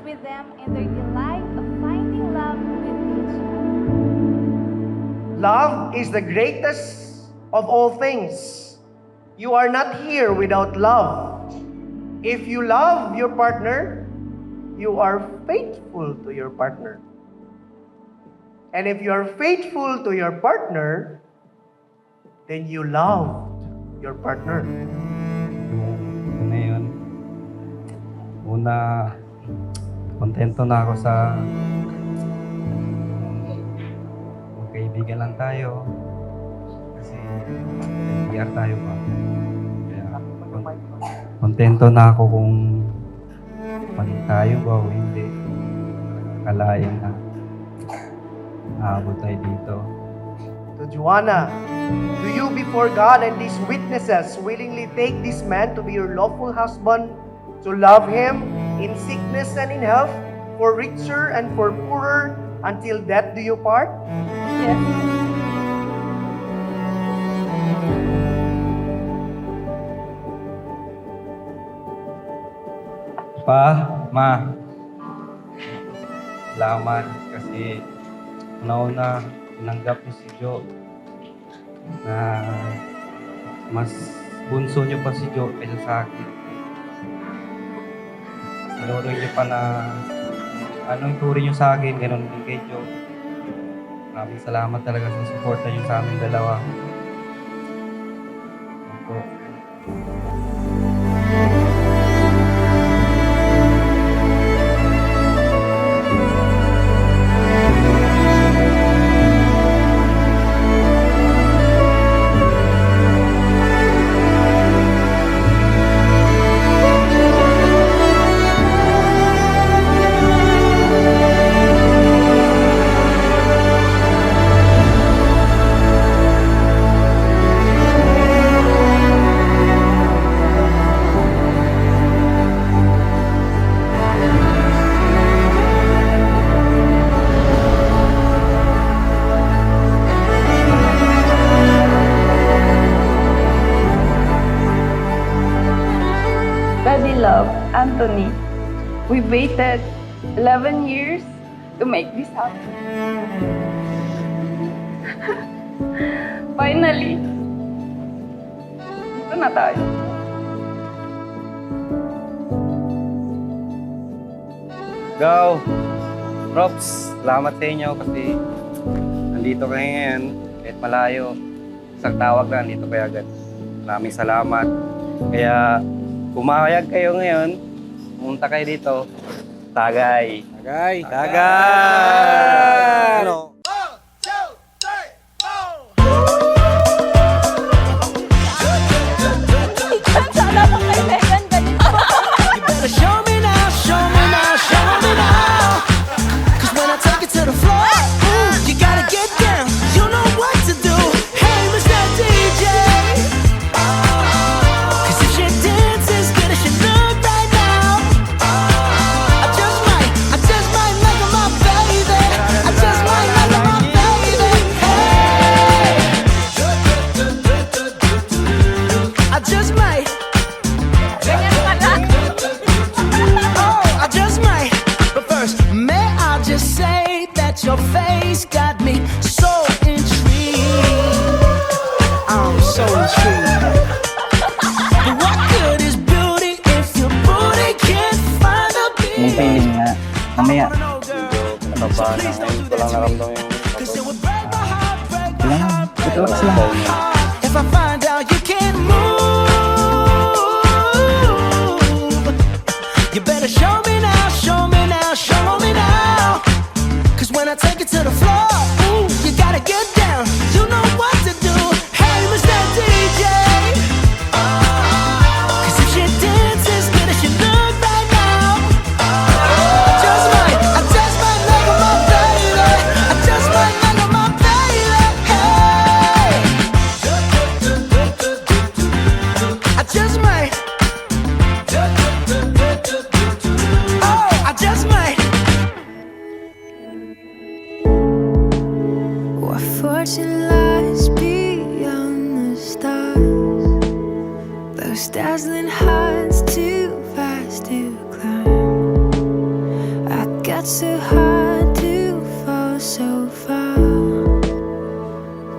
with them in their delight of finding love with each other. Love is the greatest of all things. You are not here without love. If you love your partner, you are faithful to your partner. And if you are faithful to your partner, then you love your partner. Yun na yun. Una, kontento na ako sa magkaibigan lang tayo. Kasi NTR tayo pa. Kaya, kontento na ako kung maging tayo ba o hindi. Kalayan na aabot tayo dito. To Joanna, do you before God and these witnesses willingly take this man to be your lawful husband, to love him in sickness and in health, for richer and for poorer, until death do you part? Yes. Pa, ma, salamat kasi una-una tinanggap niyo si Jo na mas bunso niyo pa si Jo kaysa sa akin. Sinuro niyo pa na anong turi niyo sa akin, ganun din kay Jo. Maraming salamat talaga sa suporta niyo sa amin dalawa. Opo. Daddy Love, Anthony, we waited 11 years to make this happen. Finally, dito na tayo. Go! Props, salamat sa inyo kasi nandito kayo ngayon kahit malayo. Isang tawag lang, nandito kayo agad. Maraming salamat. Kaya pumayag kayo ngayon, pumunta kayo dito. Tagay! Tagay! Tagay! Ano? Sana pang may second ganito. You better show me now, show me now, show me now. 'Cause when I take it to the floor, ooh, you gotta get down. You know what to do. Hey, Mr. DJ. 'Cause if your dance as good as you look right now, I just might make her my baby. I just might make her my baby. Hey, I just might. Ganyan pala. Oh, I just might. But first, may I just say that your face got me so intrigued. I'm so intrigued. But what good is beauty if your booty can't find a beat? Yung feeling nga, mamaya, No, girl. natabahan na ngayon ko lang naramdaman yung Cause it would break my heart, break my Kailangan, heart, break relax my lang. heart. If I find out you can't move, you better show me now, show me now, show me now. 'Cause when I take it to the floor, ooh, you gotta get down. You know what to do. Hey, Mr. DJ. 'Cause if your dance as good as you look right now, I just might make her my baby. I just might make her my baby. Hey, I just might. Oh, I just might. What fortune lies beyond the stars? Those dazzling heights too fast to climb. It's so hard to fall so far,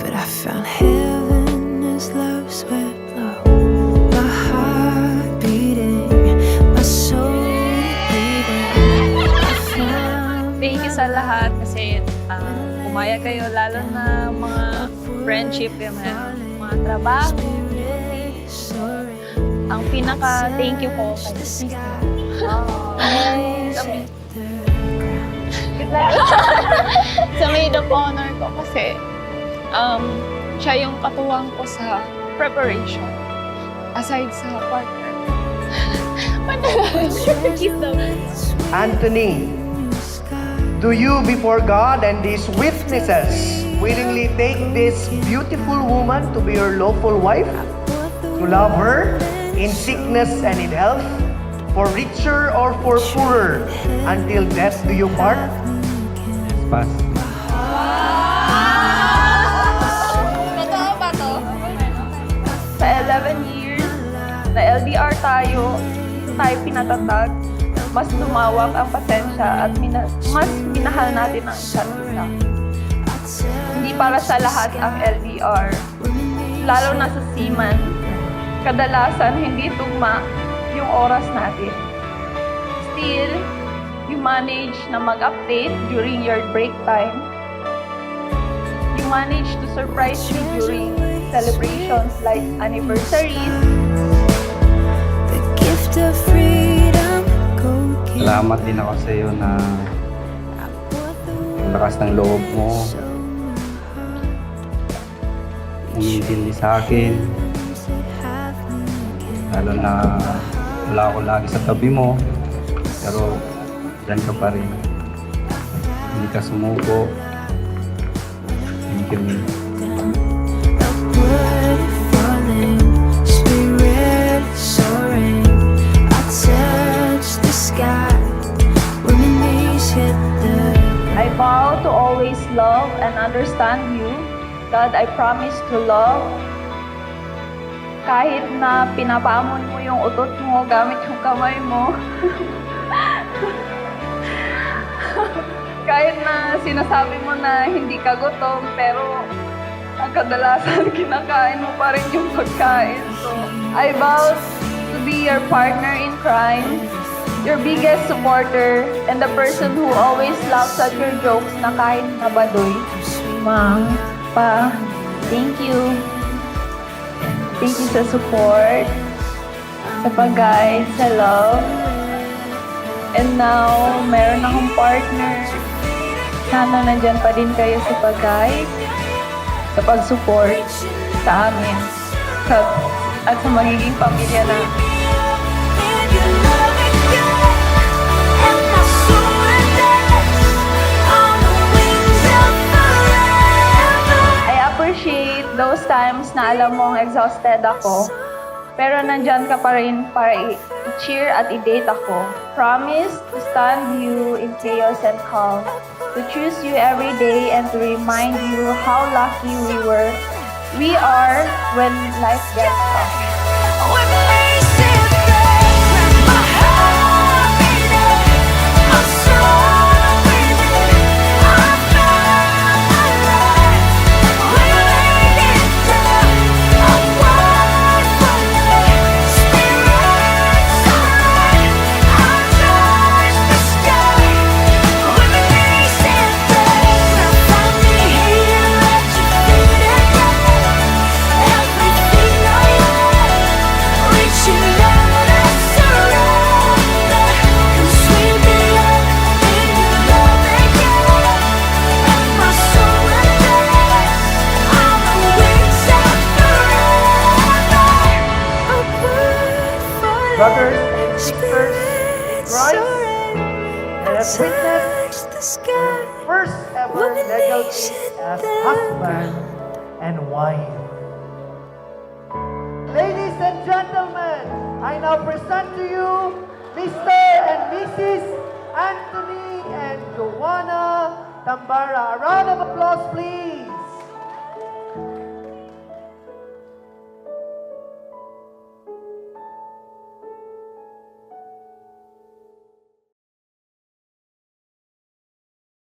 but I found heaven as love swept low. My heart beating, my soul beating. I found Thank you sa lahat kasi umaya kayo, lalo na mga friendship, mga trabaho. Ang pinaka-thank you ko kay Mr. Sa maid of honor ko kasi siya yung katuwang ko sa preparation aside sa partner. Anthony, do you before God and these witnesses willingly take this beautiful woman to be your lawful wife? To love her in sickness and in health, for richer or for poorer, until death do you part? Pas. Totoo ba to? Sa 11 years na LDR tayo pinatatag, mas lumawak ang pasensya at mas minahal natin ang isa't isa. Hindi para sa lahat ang LDR, lalo na sa seaman. Kadalasan hindi tugma yung oras natin. Still, you manage na mag-update during your break time. You manage to surprise me during celebrations like anniversaries. the gift of freedom. Go get Salamat din ako sa iyo na ang lakas ng loob mo. Umintindi sa akin. Lalo na wala ako lagi sa tabi mo. Pero dyan ka pa rin. Hindi ka sumuko. Thank you, Mil. upward falling, spirit soaring. I touch the sky when the knees hit the I vow to always love and understand you. God, I promise to love. Kahit na pinapaamon mo yung utot mo gamit yung kamay mo. Kahit na sinasabi mo na hindi ka gutom, pero ang kadalasan kinakain mo pa rin yung pagkain. So, I vow to be your partner in crime, your biggest supporter, and the person who always laughs at your jokes na kahit nabadoy. Ma, Pa, thank you. Thank you sa support, sa pag-guide, sa love. And now, meron akong partner. Sana nandyan pa din kayo sa pag-guide, sa pag-support sa amin, at sa magiging pamilya namin. and your love is good, and my soul rests on the wings of forever. I appreciate those times na alam mong exhausted ako, pero nandyan ka pa rin para i-cheer at i-date ako. Promise to stand you in chaos and calm, to choose you every day and to remind you how lucky we are when life gets tough. With laces break, my heart beating, my soul breathing. I found my life. We laid it down. I walk for you, spirit soaring. I touch the sky. With laces break, I found me here at your feet again. Everything I am, reaching out and surrender. Come sweep me up in your love again, and my soul will dance on the wings of forever. Upward falling, Brothers and sisters, spirit Christ, soaring. let us witness Touch the sky. first ever legal kiss as husband and wife. Ladies and gentlemen, I now present to you Mr. and Mrs. Anthony and Joanna Tambara. A round of applause, please.